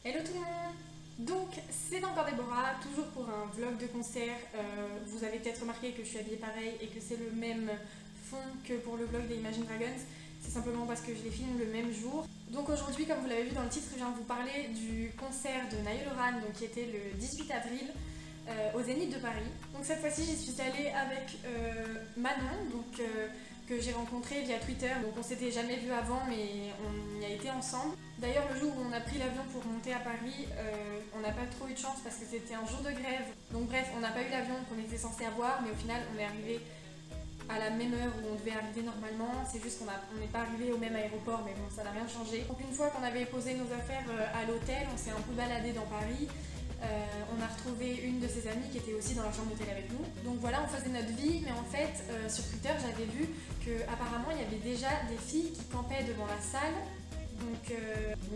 Hello tout le monde. Donc c'est encore Déborah, toujours pour un vlog de concert. Vous avez peut-être remarqué que je suis habillée pareil et que c'est le même fond que pour le vlog des Imagine Dragons. C'est simplement parce que je les filme le même jour. Donc aujourd'hui, comme vous l'avez vu dans le titre, je viens de vous parler du concert de Naïl Oran, donc qui était le 18 avril au Zénith de Paris. Donc cette fois-ci, j'y suis allée avec Manon, que j'ai rencontré via Twitter. Donc on s'était jamais vu avant, mais on y a été ensemble. D'ailleurs, le jour où on a pris l'avion pour monter à Paris, on n'a pas trop eu de chance parce que c'était un jour de grève. Donc bref, on n'a pas eu l'avion qu'on était censé avoir, mais au final, on est arrivé à la même heure où on devait arriver normalement. C'est juste qu'on n'est pas arrivé au même aéroport, mais bon, ça n'a rien changé. Donc une fois qu'on avait posé nos affaires à l'hôtel, on s'est un peu baladé dans Paris. On a retrouvé une de ses amies qui était aussi dans la chambre d'hôtel avec nous. Donc voilà, on faisait notre vie, mais en fait, sur Twitter, j'avais vu qu'apparemment, il y avait déjà des filles qui campaient devant la salle. Donc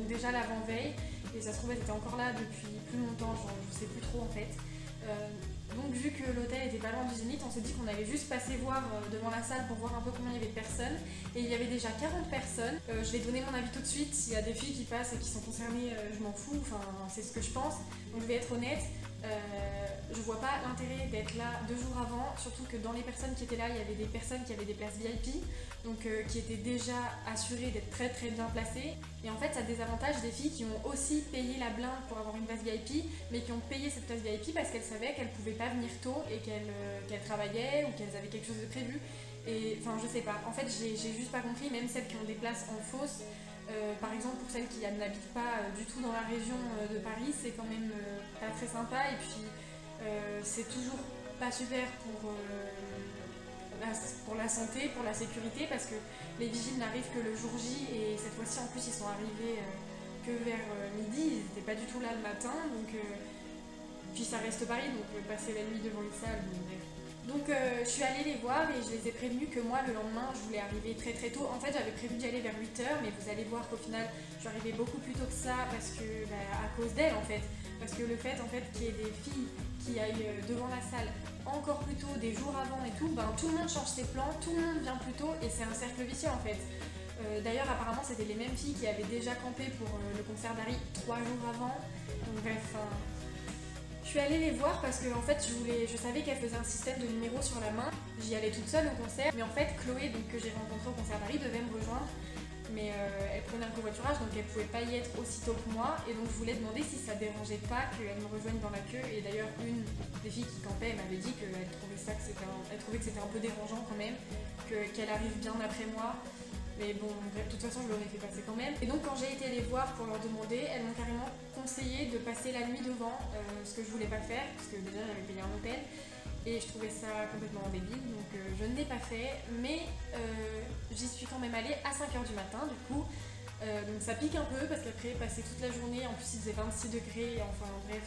déjà l'avant-veille, et ça se trouve, elles étaient encore là depuis plus longtemps, genre, je sais plus trop en fait. Donc vu que l'hôtel était pas loin du Zénith, on s'est dit qu'on allait juste passer voir devant la salle pour voir un peu combien il y avait de personnes. Et il y avait déjà 40 personnes. Je vais donner mon avis tout de suite. S'il y a des filles qui passent et qui sont concernées, je m'en fous, enfin c'est ce que je pense. Donc je vais être honnête, je vois pas l'intérêt d'être là 2 jours avant, surtout que dans les personnes qui étaient là, il y avait des personnes qui avaient des places VIP, donc qui étaient déjà assurées d'être très très bien placées. Et en fait, ça désavantage des filles qui ont aussi payé la blinde pour avoir une place VIP, mais qui ont payé cette place VIP parce qu'elles savaient qu'elles pouvaient pas venir tôt et qu'elles travaillaient ou qu'elles avaient quelque chose de prévu. Et enfin, je sais pas. En fait, j'ai juste pas compris, même celles qui ont des places en fausse. Par exemple, pour celles qui n'habitent pas du tout dans la région de Paris, c'est quand même pas très sympa. Et puis, c'est toujours pas super pour la santé, pour la sécurité, parce que les vigiles n'arrivent que le jour J. Et cette fois-ci, en plus, ils sont arrivés que vers midi. Ils n'étaient pas du tout là le matin. Donc, puis ça reste Paris, donc passer la nuit devant une salle, bref. Donc je suis allée les voir et je les ai prévenus que moi le lendemain je voulais arriver très très tôt. En fait j'avais prévu d'y aller vers 8h, mais vous allez voir qu'au final je suis arrivée beaucoup plus tôt que ça parce que à cause d'elles en fait. Parce que le fait en fait qu'il y ait des filles qui aillent devant la salle encore plus tôt, des jours avant et tout, tout le monde change ses plans, tout le monde vient plus tôt et c'est un cercle vicieux en fait. D'ailleurs apparemment c'était les mêmes filles qui avaient déjà campé pour le concert d'Harry 3 jours avant. Donc bref, je suis allée les voir parce que en fait je savais qu'elle faisait un système de numéros sur la main. J'y allais toute seule au concert, mais en fait Chloé, donc, que j'ai rencontrée au concert d'Harry, devait me rejoindre. Mais elle prenait un covoiturage, donc elle pouvait pas y être aussitôt que moi. Et donc je voulais demander si ça dérangeait pas qu'elle me rejoigne dans la queue. Et d'ailleurs une des filles qui campait m'avait dit qu'elle trouvait que c'était un peu dérangeant quand même, qu'elle arrive bien après moi. Mais bon, de toute façon, je l'aurais fait passer quand même. Et donc, quand j'ai été les voir pour leur demander, elles m'ont carrément conseillé de passer la nuit devant, ce que je voulais pas faire, parce que déjà, j'avais payé un hôtel. Et je trouvais ça complètement débile, donc je ne l'ai pas fait. Mais j'y suis quand même allée à 5h du matin, du coup. Donc ça pique un peu, parce qu'après, passer toute la journée, en plus, il faisait 26 degrés, enfin bref.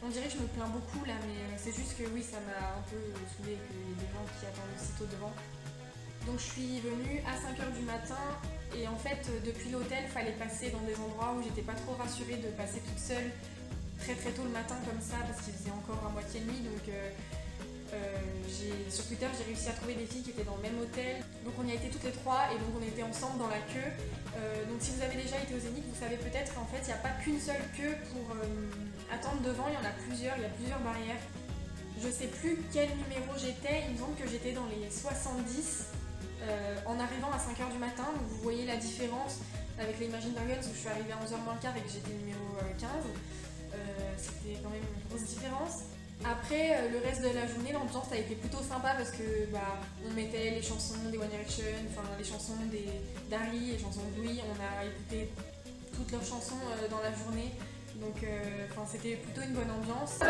On dirait que je me plains beaucoup là, mais c'est juste que oui, ça m'a un peu saoulée qu'il y ait des gens qui attendent aussitôt devant. Donc je suis venue à 5h du matin et en fait depuis l'hôtel il fallait passer dans des endroits où j'étais pas trop rassurée de passer toute seule très très tôt le matin comme ça parce qu'il faisait encore à moitié nuit. Donc sur Twitter j'ai réussi à trouver des filles qui étaient dans le même hôtel. Donc on y a été toutes les trois et donc on était ensemble dans la queue. Donc si vous avez déjà été au Zénith, vous savez peut-être qu'en fait il n'y a pas qu'une seule queue pour attendre devant, il y en a plusieurs, il y a plusieurs barrières. Je sais plus quel numéro j'étais, il me semble que j'étais dans les 70. En arrivant à 5h du matin, donc vous voyez la différence avec les Imagine Dragons où je suis arrivée à 11h moins le quart et que j'étais numéro 15. C'était quand même une grosse différence. Après, le reste de la journée, l'ambiance a été plutôt sympa parce que on mettait les chansons des One Direction, enfin les chansons d'Harry, les chansons de Louis, on a écouté toutes leurs chansons dans la journée. Donc c'était plutôt une bonne ambiance.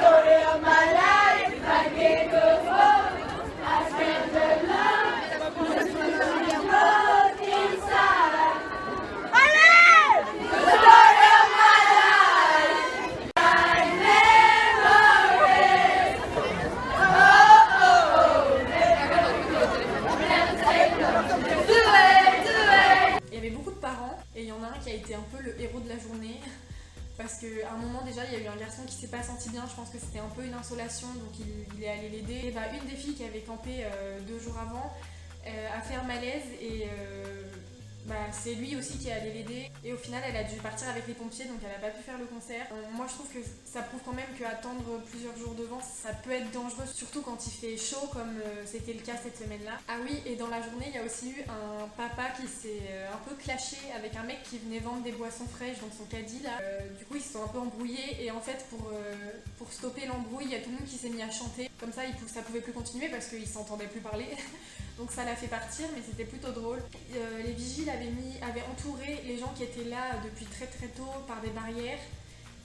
Il y avait beaucoup de parents et il y en a un qui a été un peu le héros de la journée. Parce qu'à un moment déjà il y a eu un garçon qui s'est pas senti bien, je pense que c'était un peu une insolation, donc il est allé l'aider. Et une des filles qui avait campé 2 jours avant a fait un malaise et c'est lui aussi qui est allé l'aider. Et au final, elle a dû partir avec les pompiers, donc elle n'a pas pu faire le concert. Moi, je trouve que ça prouve quand même qu'attendre plusieurs jours devant, ça peut être dangereux, surtout quand il fait chaud, comme c'était le cas cette semaine-là. Ah oui, et dans la journée, il y a aussi eu un papa qui s'est un peu clashé avec un mec qui venait vendre des boissons fraîches dans son caddie là. Du coup, ils se sont un peu embrouillés et en fait, pour stopper l'embrouille, il y a tout le monde qui s'est mis à chanter. Comme ça, ça pouvait plus continuer parce qu'ils s'entendaient plus parler. Donc ça l'a fait partir, mais c'était plutôt drôle. Les vigiles avaient entouré les gens qui étaient là depuis très très tôt par des barrières.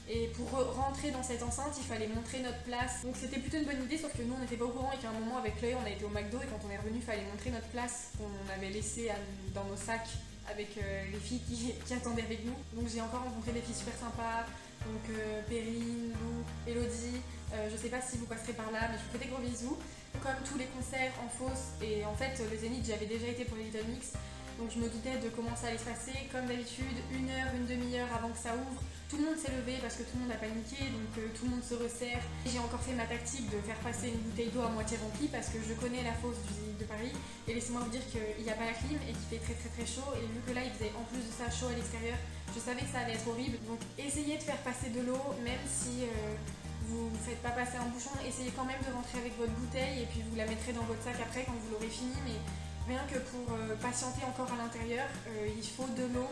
Et pour rentrer dans cette enceinte, il fallait montrer notre place. Donc c'était plutôt une bonne idée, sauf que nous on n'était pas au courant et qu'à un moment avec Chloé on a été au McDo et quand on est revenu il fallait montrer notre place qu'on avait laissée dans nos sacs avec les filles qui attendaient avec nous. Donc j'ai encore rencontré des filles super sympas, donc Perrine, Lou, Elodie. Je sais pas si vous passerez par là, mais je vous fais des gros bisous. Comme tous les concerts en fosse, et en fait le Zénith j'avais déjà été pour les Little Mix, donc je me doutais de comment ça allait se passer. Comme d'habitude, une heure, une demi-heure avant que ça ouvre, tout le monde s'est levé parce que tout le monde a paniqué, donc tout le monde se resserre. J'ai encore fait ma tactique de faire passer une bouteille d'eau à moitié remplie parce que je connais la fosse du Zénith de Paris, et laissez-moi vous dire qu'il n'y a pas la clim et qu'il fait très très très chaud, et vu que là il faisait en plus de ça chaud à l'extérieur, je savais que ça allait être horrible. Donc essayez de faire passer de l'eau, même si vous ne faites pas passer un bouchon, essayez quand même de rentrer avec votre bouteille et puis vous la mettrez dans votre sac après quand vous l'aurez fini, mais rien que pour patienter encore à l'intérieur, il faut de l'eau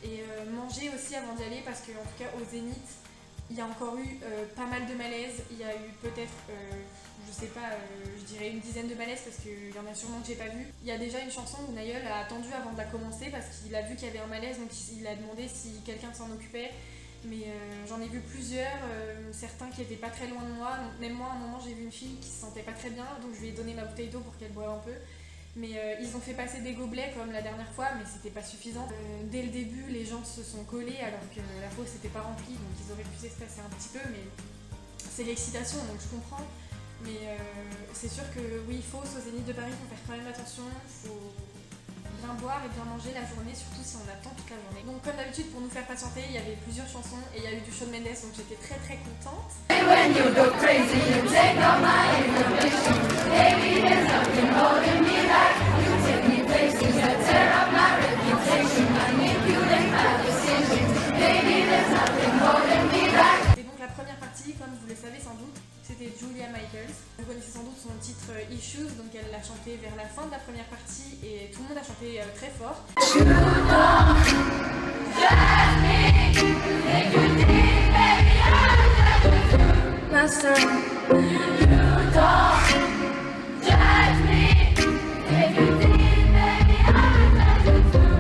et manger aussi avant d'y aller parce qu'en tout cas au Zénith, il y a encore eu pas mal de malaises. Il y a eu peut-être, je sais pas, je dirais une dizaine de malaises parce qu'il y en a sûrement que j'ai pas vu. Il y a déjà une chanson où Nayeul a attendu avant de la commencer parce qu'il a vu qu'il y avait un malaise, donc il a demandé si quelqu'un s'en occupait. Mais j'en ai vu plusieurs, certains qui étaient pas très loin de moi. Donc même moi, à un moment, j'ai vu une fille qui se sentait pas très bien, donc je lui ai donné ma bouteille d'eau pour qu'elle boive un peu. Mais ils ont fait passer des gobelets comme la dernière fois, mais c'était pas suffisant. Dès le début, les gens se sont collés alors que la fosse n'était pas remplie, donc ils auraient pu s'espacer un petit peu, mais c'est l'excitation, donc je comprends. Mais c'est sûr que oui, fosse au Zénith de Paris, il faut faire quand même attention, faut bien boire et bien manger la journée, surtout si on attend toute la journée. Donc comme d'habitude, pour nous faire patienter, il y avait plusieurs chansons et il y a eu du Shawn Mendes, donc j'étais très très contente. When you go crazy, you take all my information. Baby, there's nothing holding me back. You take me places that tear up my reputation. Manipulate my decisions. Baby, there's nothing holding me back. Et donc la première partie, comme vous le savez sans doute, c'était Julia Michaels. Vous connaissez sans doute son titre Issues, donc elle l'a chanté vers la fin de la première partie et tout le monde a chanté très fort.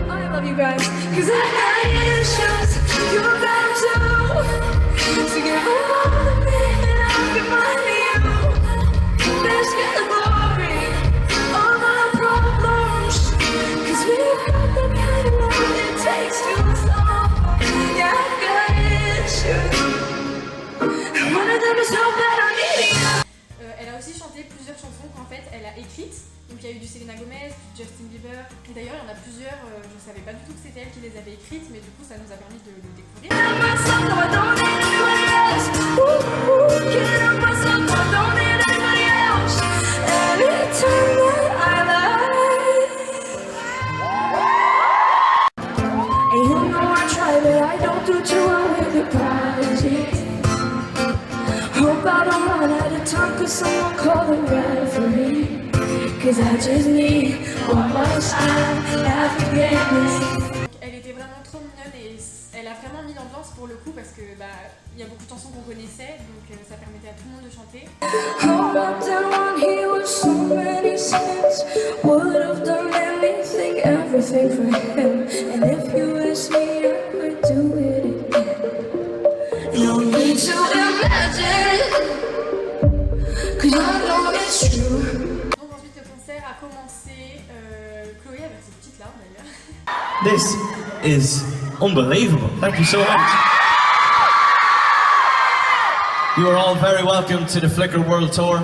I love you guys, 'cause I got issues, you got too. So give all of me and I'll give mine to you. Let's get the glory of our problems, 'cause we've got the kind of love it takes to solve. Yeah, I got issues. One of them is so bad I need you. Elle a aussi chanté plusieurs chansons qu'en fait elle a écrites. Donc il y a eu du Selena Gomez, du Justin Bieber. Et d'ailleurs il y en a plusieurs, je savais pas du tout que c'était elle qui les avait écrites, mais du coup ça nous a permis de le découvrir. Someone call the referee, 'cause I just need one more time to forgiveness. Elle était vraiment trop mignonne et elle a vraiment mis l'ambiance pour le coup parce que il y a beaucoup de chansons qu'on connaissait, donc ça permettait à tout le monde de chanter. Everything for him, and if you ask me, I would do it again. No need to imagine. Donc ensuite le concert a commencé, Chloé avec ses petites larmes d'ailleurs. This is unbelievable. Thank you so much. You are all very welcome to the Flickr World Tour.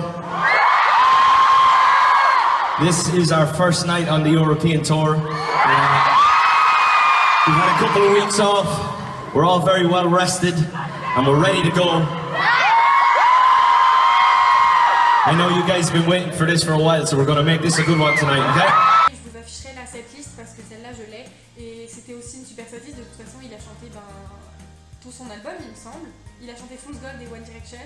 This is our first night on the European Tour. We've had a couple of weeks off. We're all very well rested and we're ready to go. I know you guys have been waiting for this for a while, so we're going to make this a good one tonight, okay? Je vous afficherai la setlist parce que celle-là je l'ai et super satisfaite. De toute façon, il a chanté tout son album, il me semble. Il a chanté Fool's Gold des One Direction.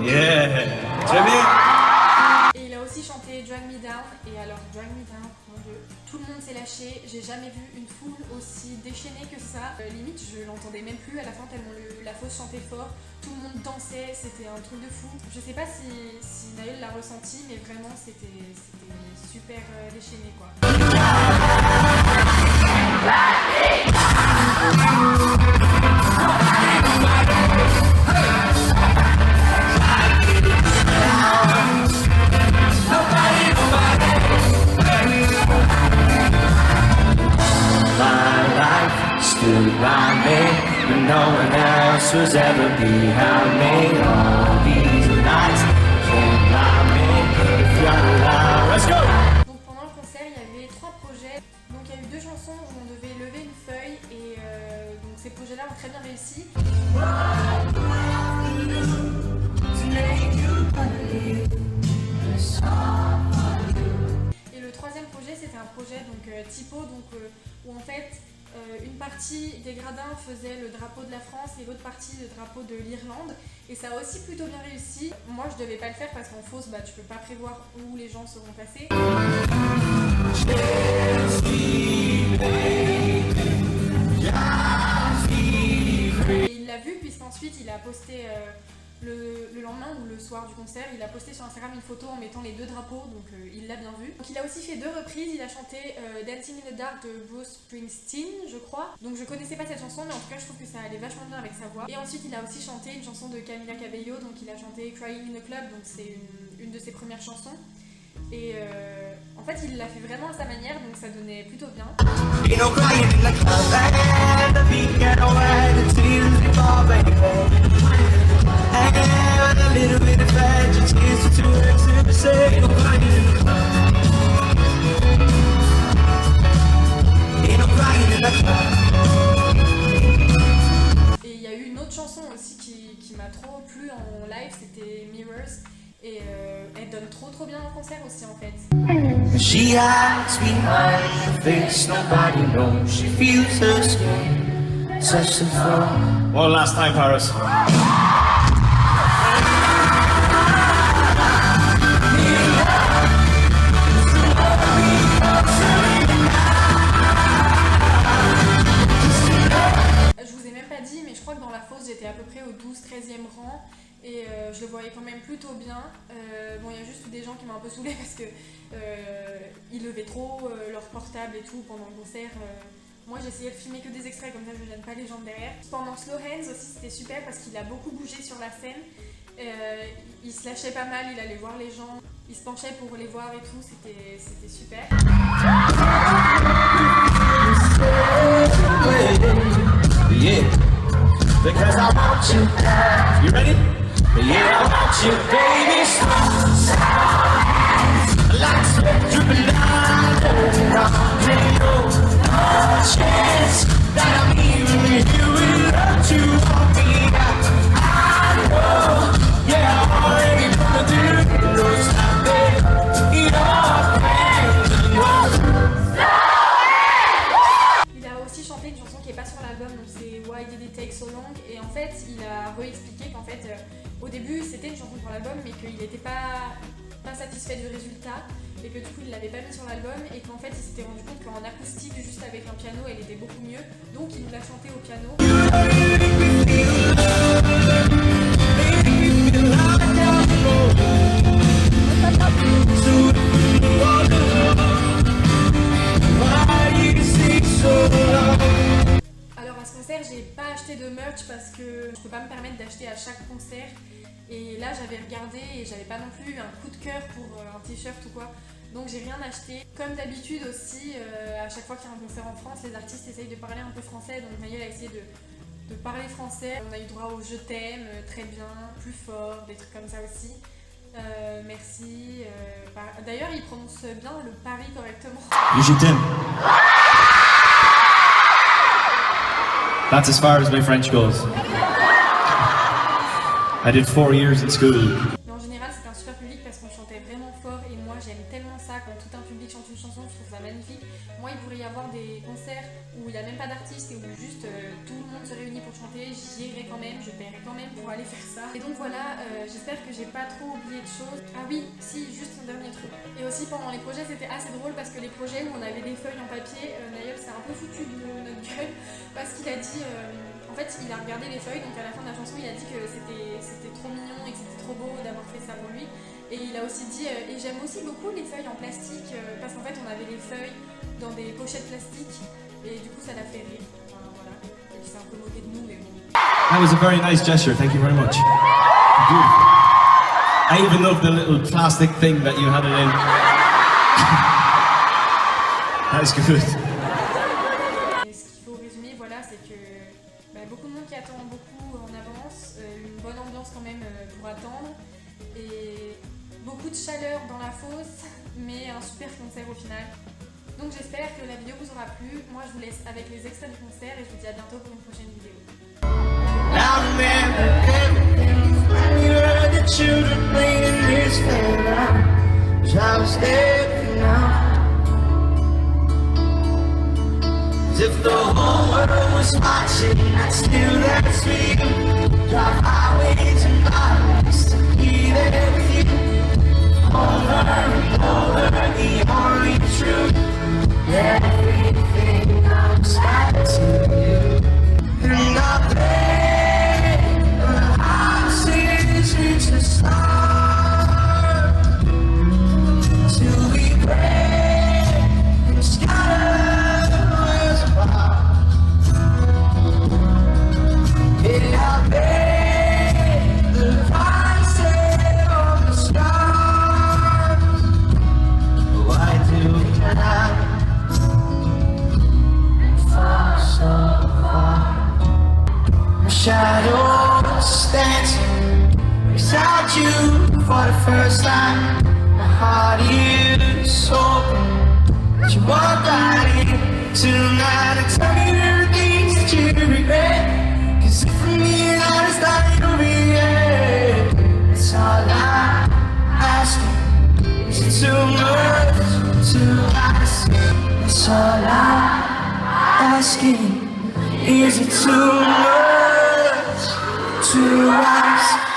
Yeah, très bien. Et il a aussi chanté Drag Me Down. Et alors, Drag Me Down, mon dieu, tout le monde s'est lâché. J'ai jamais vu une foule aussi déchaînée que ça. Limite, je l'entendais même plus à la fin tellement la fausse chantait fort. Tout le monde dansait, c'était un truc de fou. Je sais pas si Naël l'a ressenti, mais vraiment c'était super déchaîné quoi. Stood by me, but no one else was ever behind me. All these nights can't lie me if you're alive. Let's go! Donc pendant le concert, il y avait 3 projets. Donc il y a eu 2 chansons où on devait lever une feuille et donc ces projets-là ont très bien réussi. Et le 3e projet, c'était un projet donc typo, donc où en fait une partie des gradins faisait le drapeau de la France et l'autre partie le drapeau de l'Irlande, et ça a aussi plutôt bien réussi. Moi je devais pas le faire parce qu'en fausse tu peux pas prévoir où les gens seront placés. Et il l'a vu puisqu'ensuite il a posté le lendemain ou le soir du concert, il a posté sur Instagram une photo en mettant les 2 drapeaux, donc il l'a bien vu. Donc il a aussi fait 2 reprises, il a chanté Dancing in the Dark de Bruce Springsteen, je crois. Donc je connaissais pas cette chanson, mais en tout cas je trouve que ça allait vachement bien avec sa voix. Et ensuite il a aussi chanté une chanson de Camila Cabello, donc il a chanté Crying in the Club, donc c'est une de ses premières chansons. Et en fait il l'a fait vraiment à sa manière, donc ça donnait plutôt bien. Et il y a eu une autre chanson aussi qui m'a trop plu en live, c'était Mirrors. Et elle donne trop bien en concert aussi en fait. She hides behind her face, nobody knows. She feels her skin, touch the floor. One last time, Paris. Je vous ai même pas dit, mais je crois que dans la fosse j'étais à peu près au 12-13e rang. Et je le voyais quand même plutôt bien. Bon, il y a juste des gens qui m'ont un peu saoulée parce que ils levaient trop leur portable et tout pendant le concert. Moi j'essayais de filmer que des extraits, comme ça je gêne pas les gens de derrière. Pendant Slow Hands aussi c'était super parce qu'il a beaucoup bougé sur la scène. Il se lâchait pas mal, il allait voir les gens, il se penchait pour les voir et tout, c'était super. Yeah, because I want you. You ready? Yeah, I want you, baby. Like sweat dripping down the chance that I'm even here without you on me. I know, yeah, I'm already gonna do those things. Il a aussi chanté une chanson qui est pas sur l'album, donc c'est Why Did It Take So Long, et en fait il a réexpliqué qu'en fait au début c'était une chanson pour l'album mais qu'il n'était pas satisfait du résultat et que du coup il l'avait pas mis sur l'album, et qu'en fait il s'était rendu compte qu'en acoustique juste avec un piano elle était beaucoup mieux, donc il nous l'a chanté au piano. Alors à ce concert j'ai pas acheté de merch parce que je peux pas me permettre d'acheter à chaque concert. Et là j'avais regardé et j'avais pas non plus un coup de cœur pour un t-shirt ou quoi, donc j'ai rien acheté. Comme d'habitude aussi, à chaque fois qu'il y a un concert en France, les artistes essayent de parler un peu français, donc Naël a essayé de parler français. On a eu droit au Je t'aime, très bien, plus fort, des trucs comme ça aussi. Merci. D'ailleurs, il prononce bien le Paris correctement. Je t'aime. That's as far as my French goes. I did 4 years in school. Mais en général, c'était un super public parce qu'on chantait vraiment fort et moi j'aime tellement ça quand tout un public chante une chanson, je trouve ça magnifique. Moi, il pourrait y avoir des concerts où il n'y a même pas d'artiste et où juste tout le monde se réunit pour chanter, j'y irai quand même, je paierai quand même pour aller faire ça. Et donc voilà, j'espère que j'ai pas trop oublié de choses. Ah oui, si, juste un dernier truc. Et aussi pendant les projets, c'était assez drôle parce que les projets où on avait des feuilles en papier, Naël s'est un peu foutu de notre gueule parce qu'il a dit... En fait, il a regardé les feuilles, donc à la fin de la chanson, il a dit que c'était trop mignon et que c'était trop beau d'avoir fait ça pour lui. Et il a aussi dit, et j'aime aussi beaucoup les feuilles en plastique, parce qu'en fait, on avait les feuilles dans des pochettes plastiques, et du coup, ça l'a fait rire. Enfin, voilà. Et il s'est un peu moqué de nous, mais bon. That was a very nice gesture, thank you very much. Beautiful. I even love the little plastic thing that you had it in. That's good. Et ce qu'il faut résumer, voilà, c'est que beaucoup de monde qui attend beaucoup en avance, une bonne ambiance quand même pour attendre, et beaucoup de chaleur dans la fosse, mais un super concert au final. Donc j'espère que la vidéo vous aura plu. Moi je vous laisse avec les extraits du concert et je vous dis à bientôt pour une prochaine vidéo. I remember everything when you heard the children playing this fairground. I was there now. As if the whole world was watching, I'd still dance with you. Drive highways and byways to be there with you. Over and over, the only truth. Everything comes back to you. And I pray the houses reach the stars. Till we break and scatter the worlds apart. Yeah, I pay the price of the stars. Why do we die? Shadow stands beside you for the first time. My heart is open. You walk right in tonight and tell me the things that you regret. Cause if for me that is not over yet. That's all I ask. Is it too much to ask? That's all I'm asking. Is it too much to ask?